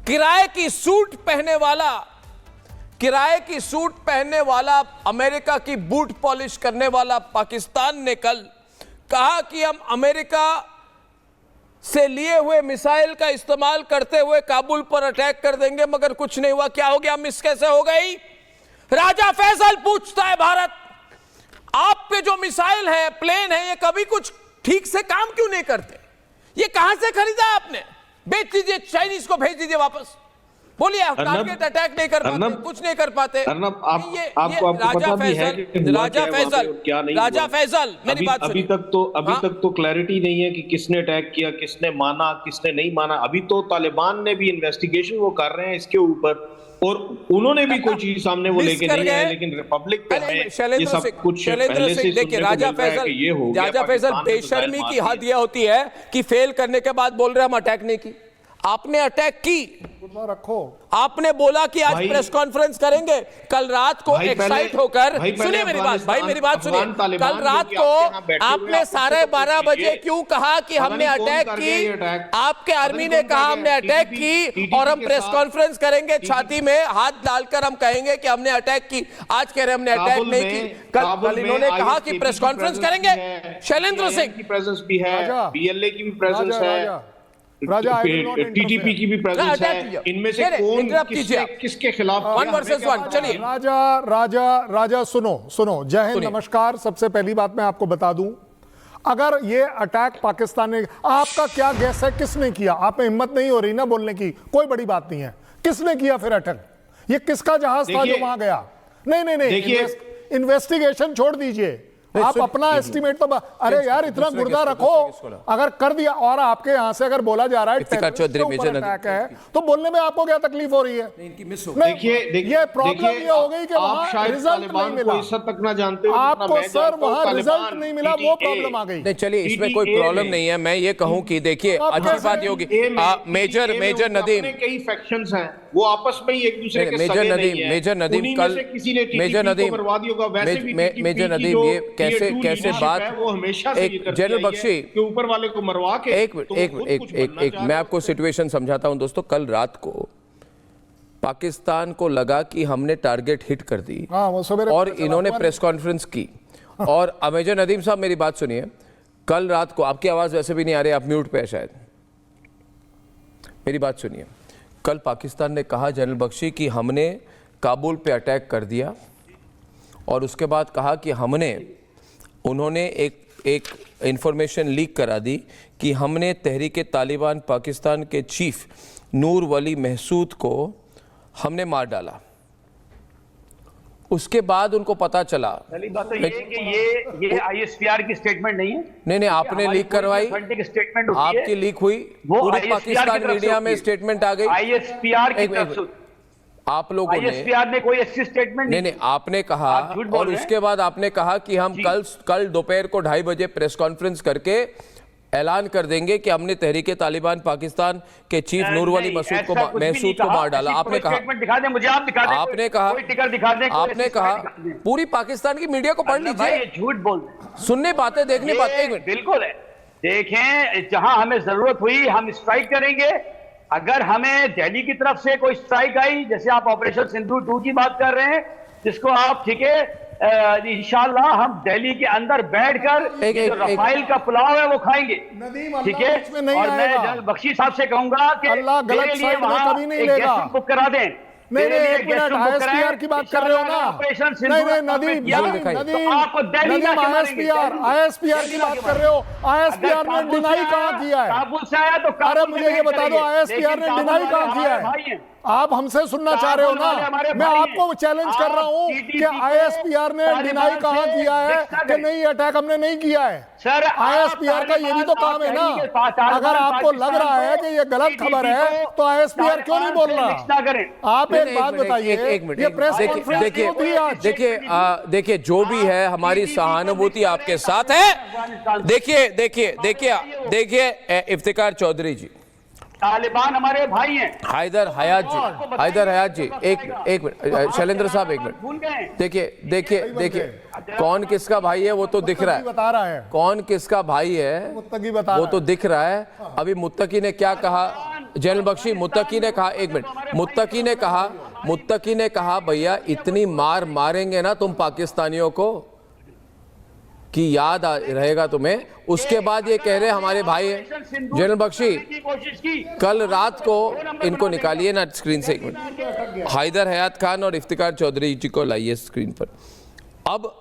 किराए की सूट पहनने वाला अमेरिका की बूट पॉलिश करने वाला पाकिस्तान ने कल कहा कि हम अमेरिका से लिए हुए मिसाइल का इस्तेमाल करते हुए काबुल पर अटैक कर देंगे, मगर कुछ नहीं हुआ। क्या हो गया? मिस कैसे हो गई? राजा फैसल पूछता है, भारत आप पे जो मिसाइल है, प्लेन है, ये कभी कुछ ठीक से काम क्यों नहीं करते? ये कहां से खरीदा आपने? बेच दीजिए, चाइनीज को भेज दीजिए वापस। बोलिए, टारगेट अटैक नहीं कर पाते, कुछ नहीं कर पाते। राजा फैसल मेरी बात अभी तक तो क्लैरिटी नहीं है कि किसने अटैक किया, किसने माना, किसने नहीं माना। अभी तो तालिबान ने भी इन्वेस्टिगेशन वो कर रहे हैं इसके ऊपर, और उन्होंने भी कोई चीज सामने वो लेके नहीं आए, लेकिन रिपब्लिक पे ये सब कुछ पहले से देखिए, राजा फैसल बेशर्मी की हद यह होती है कि फेल करने के बाद बोल रहे हम अटैक नहीं की। आपने अटैक की, रखो। आपने बोला कि आज प्रेस कॉन्फ्रेंस करेंगे। कल रात को एक्साइट होकर, सुनिए मेरी बात सुनिए। कल रात को आपने 12:30 बजे क्यों कहा कि हमने अटैक की? आपके आर्मी ने कहा हमने अटैक की, और हम प्रेस कॉन्फ्रेंस करेंगे, छाती में हाथ डालकर हम कहेंगे कि हमने अटैक की। आज कह रहे हमने अटैक नहीं की। कल इन्होंने कहा कि प्रेस कॉन्फ्रेंस करेंगे। शैलेंद्र सिंह की प्रेजेंस भी है, बीएलए की भी प्रेजेंस है, टीटीपी की भी प्रेजेंस है। इनमें से कौन किसके खिलाफ? 1 वर्सेस 1। चलिए राजा सुनो। जय हिंद, नमस्कार। सबसे पहली बात मैं आपको बता दूं, अगर ये अटैक पाकिस्तान ने, आपका क्या गैस है किसने किया? आप में हिम्मत नहीं हो रही ना बोलने की? कोई बड़ी बात नहीं है, किसने किया फिर अटैक? ये किसका जहाज था जो वहां गया? नहीं, इन्वेस्टिगेशन छोड़ दीजिए, आप अपना एस्टीमेट तो अरे यार, इतना गुर्दा रखो। अगर कर दिया और आपके यहां से अगर बोला जा रहा है अटैक है, तो बोलने में आपको क्या तकलीफ हो रही है? देखिए, प्रॉब्लम ये हो गई कि वहां रिजल्ट नहीं मिला। तक ना जानते हो आपको सर, वहां रिजल्ट नहीं मिला, वो प्रॉब्लम आ गई। नहीं, चलिए, इसमें कोई प्रॉब्लम नहीं है। मैं ये कहूं कि देखिए, अच्छी बात ये होगी, मेजर नदीम, कई फैक्शंस हैं, वो आपस में ही एक दूसरे के सगे नहीं है। मेजर नदीम कल, मेजर नदीम ये कैसे बात, एक जनरल बख्शी के ऊपर वाले को मरवा के, एक मैं आपको सिचुएशन समझाता हूं दोस्तों। कल रात को पाकिस्तान को लगा कि हमने टारगेट हिट कर दी, और इन्होंने प्रेस कॉन्फ्रेंस की। और मेजर नदीम साहब मेरी बात सुनिए, कल रात को, आपकी आवाज वैसे भी नहीं आ रही, आप म्यूट पे है शायद, मेरी बात सुनिए। कल पाकिस्तान ने कहा, जनरल बख्शी, कि हमने काबुल पे अटैक कर दिया, और उसके बाद कहा कि उन्होंने एक इंफॉर्मेशन लीक करा दी कि हमने तहरीक तालिबान पाकिस्तान के चीफ नूर वली महसूद को हमने मार डाला। उसके बाद उनको पता चला। पहली बात तो ये कि ये आईएसपीआर की स्टेटमेंट नहीं है। नहीं, आपने लीक करवाई, स्टेटमेंट आपकी लीक हुई, पूरे पाकिस्तान मीडिया में स्टेटमेंट आ गई। आईएसपीआर की तरफ से आप लोगों ने कोई ऐसी स्टेटमेंट नहीं, आपने कहा, और उसके बाद आपने कहा कि हम कल दोपहर को 2:30 बजे प्रेस कॉन्फ्रेंस करके ऐलान कर देंगे कि हमने तहरीके तालिबान पाकिस्तान के चीफ नूर वली महसूद को मार डाला। आपने कहा, आपने कहा पूरी पाकिस्तान की मीडिया को पढ़ लीजिए, झूठ बोल, सुनने पाते, देखने पाते। बिल्कुल है, देखें, जहां हमें जरूरत हुई हम स्ट्राइक करेंगे। अगर हमें दिल्ली की तरफ से कोई स्ट्राइक आई, जैसे आप ऑपरेशन सिंदूर 2 की बात कर रहे हैं, जिसको आप, ठीक है, इंशाल्लाह हम दिल्ली के अंदर बैठकर जो रफाइल का पुलाव है वो खाएंगे, ठीक है। और मैं जनरल बख्शी साहब से कहूंगा कि मेरे लिए वहां एक गेस्ट बुक करा दें। नहीं, एक मिनट, आईएसपीआर की बात कर रहे हो ना? नहीं, नदीम, आईएसपीआर की बात कर रहे हो? आईएसपीआर ने डिनाई कहाँ किया है? काबुल से आया तो अरे मुझे ये बता दो, आईएसपीआर ने डिनाई कहाँ किया है? आप हमसे सुनना चाह रहे हो ना? मैं आपको चैलेंज कर रहा हूं कि आईएसपीआर ने डिनाई कहां किया है कि नहीं, अटैक हमने नहीं किया है। सर, आईएसपीआर का ये भी तो काम है ना। अगर आपको लग रहा है कि ये गलत खबर है, तो आईएसपीआर क्यों नहीं बोल रहा? आप एक बात बताइए, ये प्रेस कॉन्फ्रेंस देखिए, जो भी है, हमारी सहानुभूति आपके साथ है। देखिए इफ्तिकार चौधरी जी, तालिबान हमारे भाई हैं। हैदर हयात जी, एक मिनट, शैलेंद्र साहब एक मिनट। देखिए, कौन किसका भाई है वो तो दिख रहा है, बता रहा है। कौन किसका भाई है वो तो दिख रहा है। अभी मुत्तकी ने क्या कहा, जनरल बख्शी, मुत्तकी ने कहा, एक मिनट, मुत्तकी ने कहा भैया इतनी मार मारेंगे ना तुम पाकिस्तानियों को कि याद रहेगा तुम्हें। उसके बाद ये कह रहे हमारे भाई हैं। जनरल बख्शी, कल रात को इनको निकालिए ना स्क्रीन से, एक मिनट, हैदर हयात खान और इफ्तिकार चौधरी जी को लाइए स्क्रीन पर। अब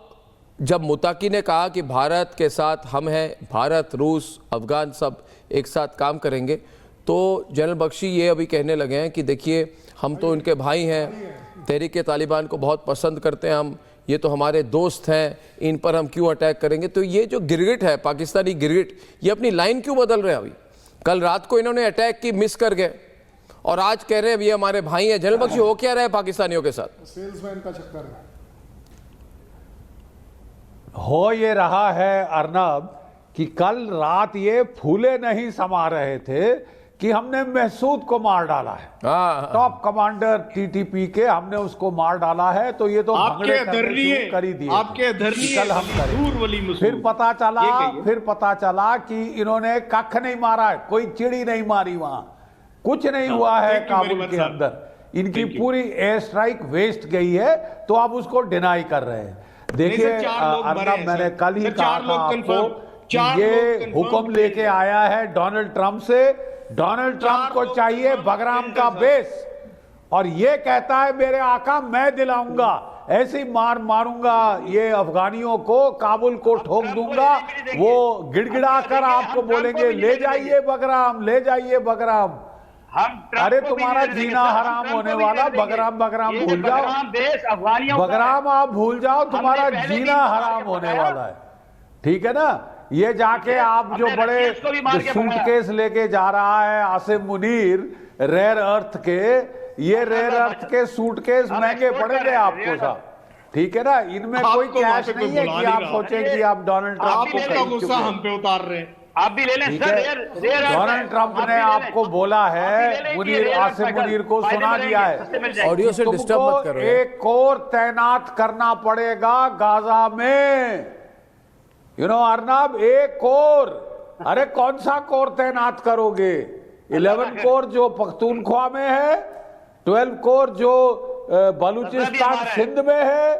जब मुत्तकी ने कहा कि भारत के साथ हम हैं, भारत, रूस, अफगान सब एक साथ काम करेंगे, तो जनरल बख्शी ये अभी कहने लगे हैं कि देखिए हम तो इनके भाई हैं, तहरीक तालिबान को बहुत पसंद करते हैं हम, ये तो हमारे दोस्त हैं, इन पर हम क्यों अटैक करेंगे। तो ये जो गिरगिट है, पाकिस्तानी गिरगिट, ये अपनी लाइन क्यों बदल रहे हैं अभी? कल रात को इन्होंने अटैक की, मिस कर गए, और आज कह रहे हैं ये हमारे भाई हैं। जनरल बख्शी, हो क्या रहा है पाकिस्तानियों के साथ? सेल्समैन का चक्कर है। हो ये रहा है अर्नब कि कल रात ये फूले नहीं समा रहे थे कि हमने महसूद को मार डाला है, टॉप कमांडर टीटीपी के, हमने उसको मार डाला है। तो ये तो आपके कल हम करें। फिर पता चला कि इन्होंने कख नहीं मारा है, कोई चिड़ी नहीं मारी, वहां कुछ नहीं हुआ है काबुल के अंदर। इनकी पूरी एयर स्ट्राइक वेस्ट गई है, तो आप उसको डिनाई कर रहे हैं। देखिए अर्नब, मैंने कल ही कहा था आपको, ये हुक्म लेके आया है डोनाल्ड ट्रंप से। डोनाल्ड ट्रंप को चाहिए बगराम का बेस, और ये कहता है मेरे आका मैं दिलाऊंगा, ऐसी मार मारूंगा ये अफगानियों को, काबुल को ठोक दूंगा। वो गिड़गिड़ा कर आपको बोलेंगे ले जाइए बगराम, ले जाइए बगराम। अरे तुम्हारा जीना हराम होने वाला, बगराम भूल जाओ, बगराम आप भूल जाओ, तुम्हारा जीना हराम होने वाला है, ठीक है ना। ये जाके आप जो बड़े सूटकेस लेके जा रहा है आसिम मुनीर रेयर अर्थ के, ये रेयर अर्थ के सूटकेस महंगे पड़ेंगे आपको साहब, ठीक है ना। इनमें कोई कैश नहीं है कि आप सोचें कि आप डोनाल्ड ट्रंप को गुस्सा हम पे उतार रहे हैं। आप भी ले लें सर। डोनाल्ड ट्रंप ने आपको बोला है, मुनीर, आसिम मुनीर को सुना दिया है, ऑडियो से डिस्टर्ब मत करो। एक कोर तैनात करना पड़ेगा गाजा में, अर्नब, एक कोर। अरे कौन सा कोर तैनात करोगे? 11 कोर जो पख्तूनख्वा में है, 12 कोर जो बलूचिस्तान सिंध में है,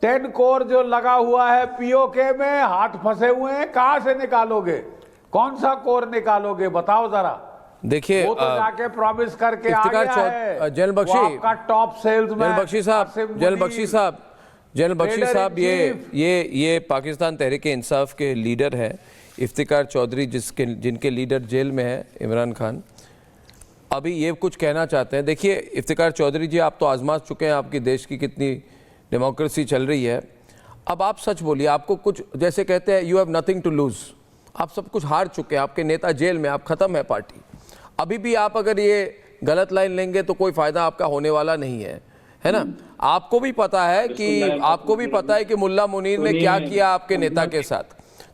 10 कोर जो लगा हुआ है पीओके में, हाथ फंसे हुए हैं, कहां से निकालोगे? कौन सा कोर निकालोगे बताओ जरा। देखिए वो तो जाके प्रॉमिस करके आ गया है। जनरल बख्शी, आपका टॉप सेल्समैन जनरल बख्शी साहब, ये पाकिस्तान तहरीक इंसाफ के लीडर हैं, इफ्तिकार चौधरी, जिनके लीडर जेल में है, इमरान खान, अभी ये कुछ कहना चाहते हैं। देखिए इफ्तिकार चौधरी जी, आप तो आजमा चुके हैं, आपकी देश की कितनी डेमोक्रेसी चल रही है। अब आप सच बोलिए, आपको कुछ, जैसे कहते हैं you have nothing to lose, आप सब कुछ हार चुके हैं, आपके नेता जेल में, आप खत्म है पार्टी। अभी भी आप अगर ये गलत लाइन लेंगे तो कोई फायदा आपका होने वाला नहीं है ना। आपको भी पता है कि मुल्ला मुनीर ने क्या किया आपके नेता के साथ,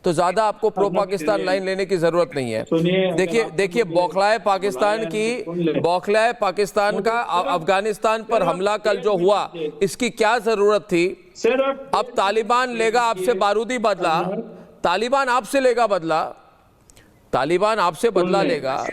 तो ज्यादा आपको प्रो पाकिस्तान लाइन लेने की जरूरत नहीं है। देखिए बौखलाए पाकिस्तान का अफगानिस्तान पर हमला कल जो हुआ, इसकी क्या जरूरत थी? अब तालिबान लेगा आपसे बारूदी बदला, तालिबान आपसे लेगा बदला, तालिबान आपसे बदला लेगा।